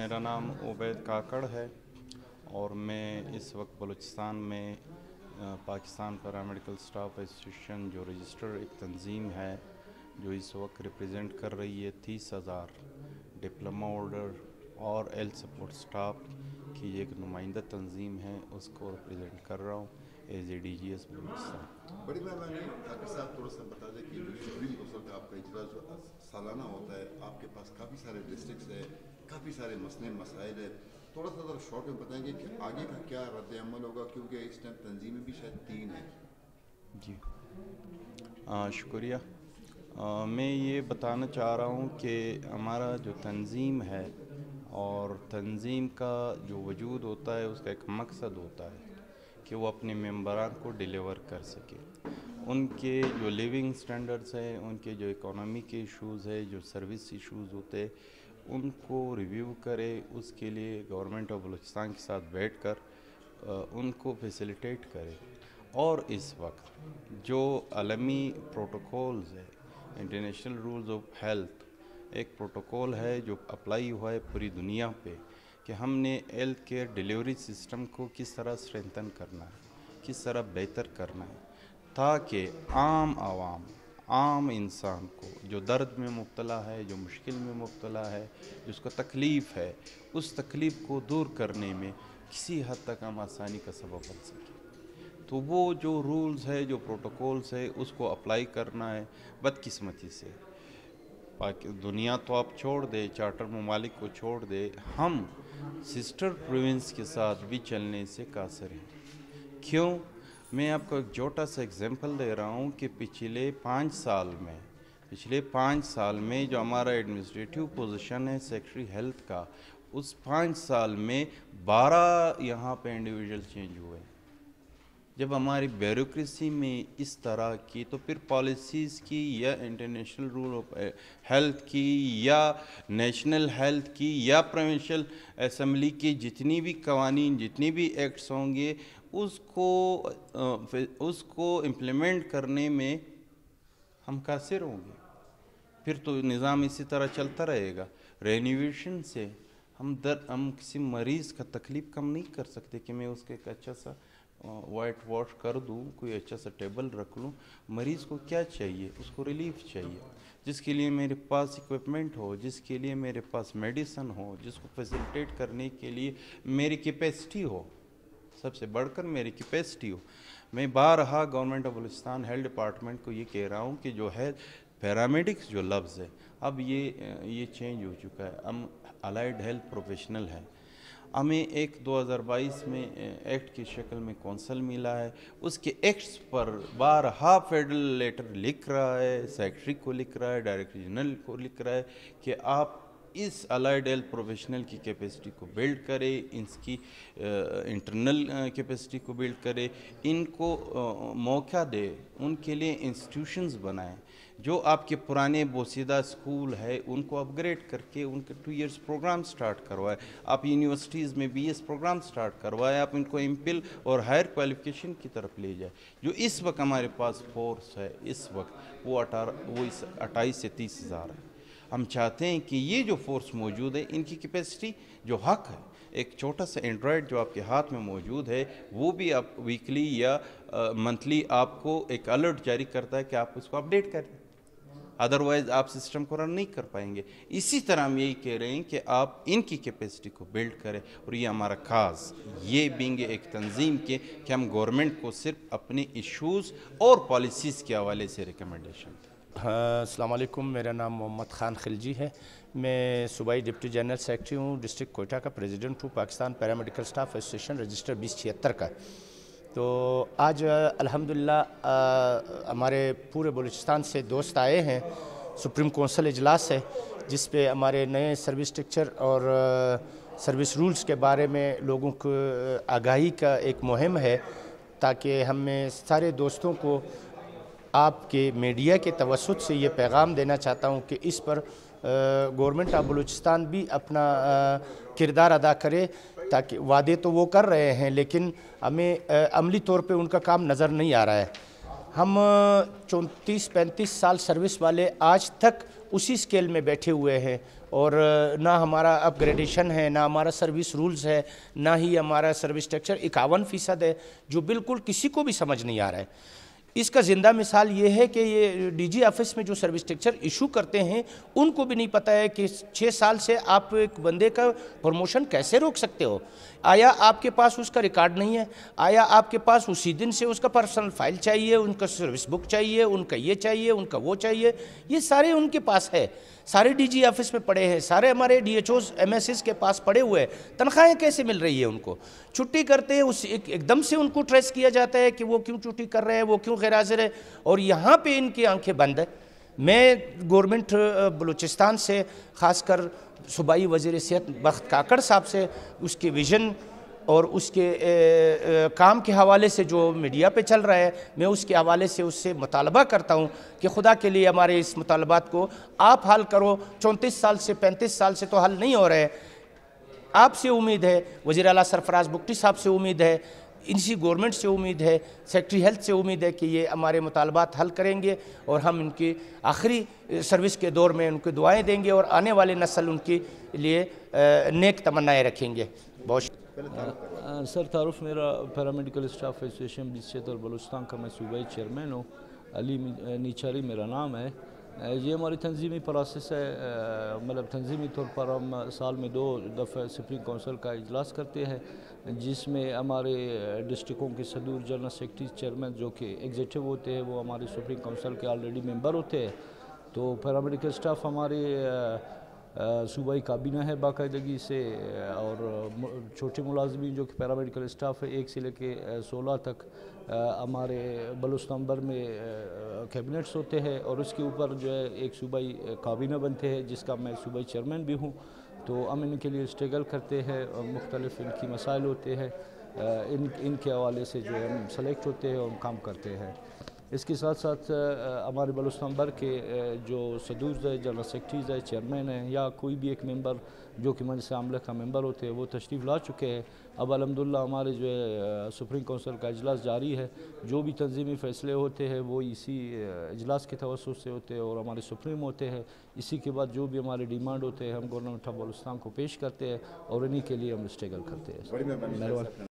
मेरा नाम उबैद काकड़ है और मैं इस वक्त बलूचिस्तान में पाकिस्तान पैरामेडिकल स्टाफ एसोसिएशन जो रजिस्टर एक तंजीम है जो इस वक्त रिप्रेजेंट कर रही है 30,000 डिप्लोमा होल्डर और हेल्थ सपोर्ट स्टाफ की एक नुमाइंदा तंजीम है, उसको रिप्रेजेंट कर रहा हूँ एज ए DGS बलूचिस्तान। बड़ी मेहरबानी ठाकुर साहब, थोड़ा सा बता दें कि जो शहरी कौंसिल का आपका इजलास जो सालाना होता है, आपके पास काफ़ी सारे डिस्ट्रिक्ट्स है, काफ़ी सारे मसले मसाइल है, थोड़ा सा ज़रा शॉर्ट में बताएंगे कि आगे का क्या रद्द अमल होगा, क्योंकि इस टाइम तंजीमें भी शायद 3 हैं। जी शुक्रिया। मैं ये बताना चाह रहा हूँ कि हमारा जो तंजीम है और तंजीम का जो वजूद होता है उसका एक मकसद होता है कि वो अपने मेंबरान को डिलीवर कर सके। उनके जो लिविंग स्टैंडर्ड्स हैं, उनके जो इकोनॉमी के इश्यूज़ है, जो सर्विस इश्यूज़ होते हैं, उनको रिव्यू करे। उसके लिए गवर्नमेंट ऑफ बलूचिस्तान के साथ बैठकर उनको फैसिलिटेट करे। और इस वक्त जो आलमी प्रोटोकॉल्स है, इंटरनेशनल रूल्स ऑफ हेल्थ, एक प्रोटोकॉल है जो अप्लाई हुआ है पूरी दुनिया पे कि हमने हेल्थ केयर डिलीवरी सिस्टम को किस तरह स्ट्रेंथन करना है, किस तरह बेहतर करना है, ताकि आम आवाम, आम इंसान को जो दर्द में मुब्तला है, जो मुश्किल में मुब्तला है, जिसको तकलीफ़ है, उस तकलीफ़ को दूर करने में किसी हद तक हम आसानी का सबब बन सके। तो वो जो रूल्स है, जो प्रोटोकॉल्स है, उसको अप्लाई करना है। बदकिस्मती से दुनिया तो आप छोड़ दे, चार्टर ममालिक को छोड़ दे, हम सिस्टर प्रोविंस के साथ भी चलने से कासर हैं। क्यों? मैं आपको एक छोटा सा एग्जांपल दे रहा हूँ कि पिछले 5 साल में जो हमारा एडमिनिस्ट्रेटिव पोजीशन है सेक्रेटरी हेल्थ का, उस 5 साल में 12 यहाँ पे इंडिविजुअल चेंज हुए। जब हमारी ब्यूरोक्रेसी में इस तरह की, तो फिर पॉलिसीज़ की या इंटरनेशनल रूल ऑफ हेल्थ की या नेशनल हेल्थ की या प्रोविंशियल असेंबली की जितनी भी कवानीन, जितनी भी एक्ट्स होंगे, उसको इम्प्लीमेंट करने में हम कासिर होंगे। फिर तो निज़ाम इसी तरह चलता रहेगा। रेनोवेशन से हम किसी मरीज़ का तकलीफ़ कम नहीं कर सकते कि मैं उसके एक अच्छा सा वाइट वॉश कर दूँ, कोई अच्छा सा टेबल रख लूँ। मरीज़ को क्या चाहिए? उसको रिलीफ चाहिए, जिसके लिए मेरे पास इक्विपमेंट हो, जिसके लिए मेरे पास मेडिसिन हो, जिसको फैसिलिटेट करने के लिए मेरी कैपेसिटी हो, सबसे बढ़कर मेरी कैपेसिटी हो। मैं बारहा government of Balochistan health department को ये कह रहा हूँ कि जो है पैरामेडिक्स जो लफ्ज़ है, अब ये चेंज हो चुका है। हम अलाइड हेल्थ प्रोफेशनल हैं। हमें एक 2022 में एक्ट की शक्ल में कौंसल मिला है। उसके एक्ट्स पर बारहा फेडरल लेटर लिख रहा है, सेक्रेटरी को लिख रहा है, डायरेक्टर जनरल को लिख रहा है कि आप इस अलाइड हेल्थ प्रोफेशनल की कैपेसिटी को बिल्ड करें, इसकी इंटरनल कैपेसिटी को बिल्ड करें, इनको मौका दे, उनके लिए इंस्टीट्यूशंस बनाएं। जो आपके पुराने बोसीदा स्कूल है उनको अपग्रेड करके उनके 2 इयर्स प्रोग्राम स्टार्ट करवाए। आप यूनिवर्सिटीज़ में BS प्रोग्राम स्टार्ट करवाए, आप इनको MPhil और हायर क्वालिफिकेशन की तरफ ले जाए। जो इस वक्त हमारे पास फोर्स है, इस वक्त वो 28 से 30 हज़ार है। हम चाहते हैं कि ये जो फोर्स मौजूद है, इनकी कैपेसिटी जो हक है, एक छोटा सा एंड्रॉयड जो आपके हाथ में मौजूद है, वो भी आप वीकली या मंथली आपको एक अलर्ट जारी करता है कि आप उसको अपडेट करें, अदरवाइज़ आप सिस्टम को रन नहीं कर पाएंगे। इसी तरह हम यही कह रहे हैं कि आप इनकी कैपेसिटी को बिल्ड करें। और ये हमारा खास ये बिंग एक तंजीम के कि हम गवर्नमेंट को सिर्फ अपने इश्यूज़ और पॉलिसीज़ के हवाले से रिकमेंडेशन। अस्सलाम वालेकुम, मेरा नाम मोहम्मद ख़ान खिलजी है। मैं सूबाई डिप्टी जनरल सेक्रेटरी हूँ, डिस्ट्रिक्ट कोयटा का प्रेसिडेंट हूँ, Pakistan paramedical staff association register 2076 का। तो आज अल्हम्दुलिल्लाह हमारे पूरे बलूचिस्तान से दोस्त आए हैं। सुप्रीम कौंसिल इजलास है जिस पे हमारे नए सर्विस स्ट्रक्चर और सर्विस रूल्स के बारे में लोगों को आगाही का एक मुहिम है, ताकि हमें सारे दोस्तों को आपके मीडिया के तवस्सुत से ये पैगाम देना चाहता हूँ कि इस पर गवर्नमेंट ऑफ बलूचिस्तान भी अपना किरदार अदा करे, ताकि वादे तो वो कर रहे हैं लेकिन हमें अमली तौर पे उनका काम नज़र नहीं आ रहा है। हम 34-35 साल सर्विस वाले आज तक उसी स्केल में बैठे हुए हैं اور نہ ہمارا اپ گریڈیشن ہے، نہ ہمارا سروس رولز ہے، نہ ہی ہمارا سروس اسٹرکچر 51% ہے، جو بالکل کسی کو بھی سمجھ نہیں آ رہا ہے۔ اس کا زندہ مثال یہ ہے کہ یہ ڈی جی آفس میں جو سروس اسٹرکچر ایشو کرتے ہیں ان کو بھی نہیں پتہ ہے کہ 6 سال سے آپ ایک بندے کا پروموشن کیسے روک سکتے ہو۔ آیا آپ کے پاس اس کا ریکارڈ نہیں ہے؟ آیا آپ کے پاس اسی دن سے اس کا پرسنل فائل چاہیے، ان کا سروس بک چاہیے، ان کا یہ چاہیے، ان کا وہ چاہیے؟ یہ سارے ان کے پاس ہے، سارے ڈی جی آفس میں پڑے ہیں، سارے ہمارے DHOs MSs کے پاس پڑے ہوئے ہیں۔ تنخواہیں کیسے مل رہی ہے ان کو؟ چھٹی کرتے ہیں ایک دم سے ان کو ٹریس کیا جاتا ہے کہ وہ کیوں چھٹی کر رہے ہیں، وہ کیوں غیر حاضر ہے، اور یہاں پہ ان کی آنکھیں بند ہے۔ میں گورنمنٹ بلوچستان سے، خاص کر صوبائی وزیر صحت بخت کاکڑ صاحب سے، اس کے ویژن اور اس کے کام کے حوالے سے جو میڈیا پہ چل رہا ہے، میں اس کے حوالے سے اس سے مطالبہ کرتا ہوں کہ خدا کے لیے ہمارے اس مطالبات کو آپ حل کرو۔ 34 سال سے 35 سال سے تو حل نہیں ہو رہے۔ آپ سے امید ہے، وزیر اعلیٰ سرفراز بگٹی صاحب سے امید ہے، انسی گورنمنٹ سے امید ہے، سیکٹری ہیلتھ سے امید ہے کہ یہ ہمارے مطالبات حل کریں گے، اور ہم ان کی آخری سروس کے دور میں ان کو دعائیں دیں گے، اور آنے والے نسل ان کے لیے نیک تمنائیں رکھیں گے۔ بہت سر، تعارف میرا پیرامیڈیکل اسٹاف ایسوسیشن 2076 بلوچستان کا میں صوبائی چیئرمین ہوں، علی نیچاری میرا نام ہے۔ یہ ہماری تنظیمی پروسیس ہے، مطلب تنظیمی طور پر ہم سال میں 2 دفعہ سپریم کونسل کا اجلاس کرتے ہیں، جس میں ہمارے ڈسٹرکوں کے صدور، جنرل سیکرٹری، چیئرمین جو کہ ایگزیکٹو ہوتے ہیں، وہ ہماری سپریم کونسل کے آلریڈی ممبر ہوتے ہیں۔ تو پیرامیڈیکل اسٹاف ہمارے صوبائی کابینہ ہے باقاعدگی سے، اور چھوٹے ملازمین جو کہ پیرامیڈیکل اسٹاف ہے 1 سے لے کے 16 تک ہمارے بلوچستان بھر میں کیبنٹس ہوتے ہیں، اور اس کے اوپر جو ہے ایک صوبائی کابینہ بنتے ہیں جس کا میں صوبائی چیئرمین بھی ہوں۔ تو ہم ان کے لیے اسٹرگل کرتے ہیں، مختلف ان کی مسائل ہوتے ہیں، ان کے حوالے سے جو ہم سلیکٹ ہوتے ہیں اور ہم کام کرتے ہیں۔ اس کے ساتھ ساتھ ہمارے بلوچستان بھر کے جو صدور ہے، جنرل سیکرٹریز ہے، چیئرمین ہیں، یا کوئی بھی ایک ممبر جو کہ مجلس عاملہ کا ممبر ہوتے ہیں، وہ تشریف لا چکے ہیں۔ اب الحمدللہ ہمارے جو ہے سپریم کونسل کا اجلاس جاری ہے، جو بھی تنظیمی فیصلے ہوتے ہیں وہ اسی اجلاس کے توسط سے ہوتے ہیں اور ہمارے سپریم ہوتے ہیں۔ اسی کے بعد جو بھی ہمارے ڈیمانڈ ہوتے ہیں ہم گورنمنٹ آف بلوچستان کو پیش کرتے ہیں، اور انہی کے لیے ہم اسٹرگل کرتے ہیں۔